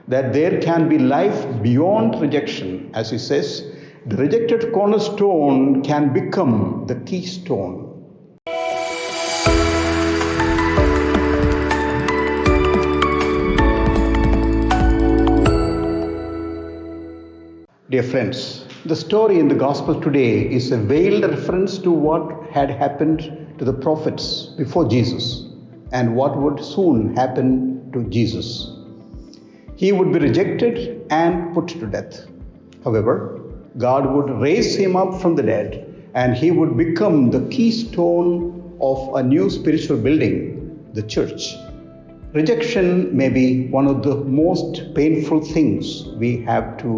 that there can be life beyond rejection. As he says, the rejected cornerstone can become the keystone. Dear friends, the story in the gospel today is a veiled reference to what had happened to the prophets before Jesus and what would soon happen to Jesus. He would be rejected and put to death. However, God would raise him up from the dead and he would become the keystone of a new spiritual building, the church. Rejection may be one of the most painful things we have to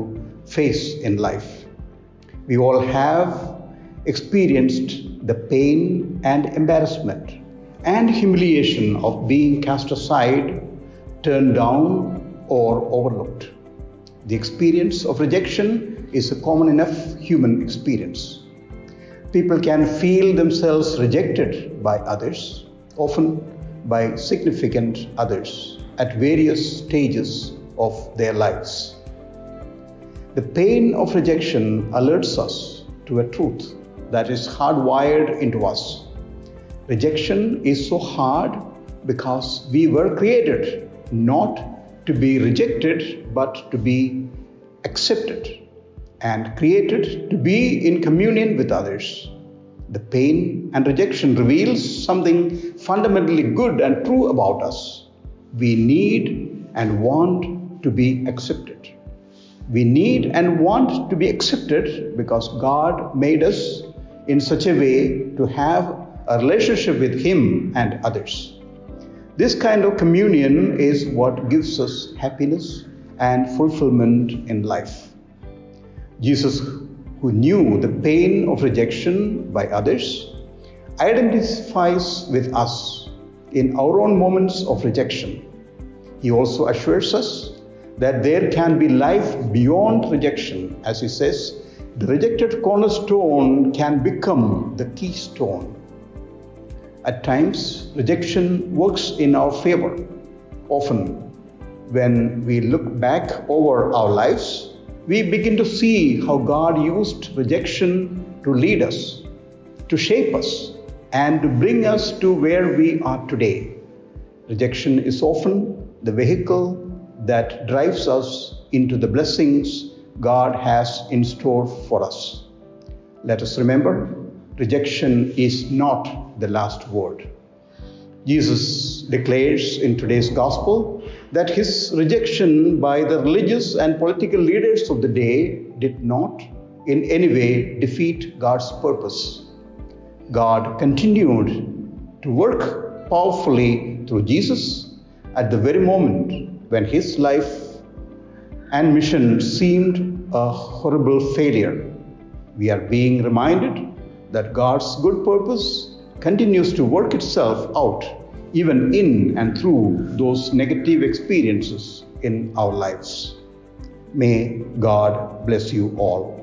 face in life. We all have experienced the pain and embarrassment and humiliation of being cast aside, turned down, or overlooked. The experience of rejection is a common enough human experience. People can feel themselves rejected by others, often by significant others, at various stages of their lives. The pain of rejection alerts us to a truth that is hardwired into us. Rejection is so hard because we were created not to be rejected but to be accepted, and created to be in communion with others. The pain and rejection reveals something fundamentally good and true about us. We need and want to be accepted. We need and want to be accepted because God made us in such a way to have a relationship with Him and others. This kind of communion is what gives us happiness and fulfillment in life. Jesus, who knew the pain of rejection by others, identifies with us in our own moments of rejection. He also assures us that there can be life beyond rejection. As he says, the rejected cornerstone can become the keystone. At times, rejection works in our favor. Often, when we look back over our lives, we begin to see how God used rejection to lead us, to shape us, and to bring us to where we are today. Rejection is often the vehicle that drives us into the blessings God has in store for us. Let us remember, rejection is not the last word. Jesus declares in today's gospel that his rejection by the religious and political leaders of the day did not in any way defeat God's purpose. God continued to work powerfully through Jesus at the very moment when his life and mission seemed a horrible failure. We are being reminded that God's good purpose continues to work itself out even in and through those negative experiences in our lives. May God bless you all.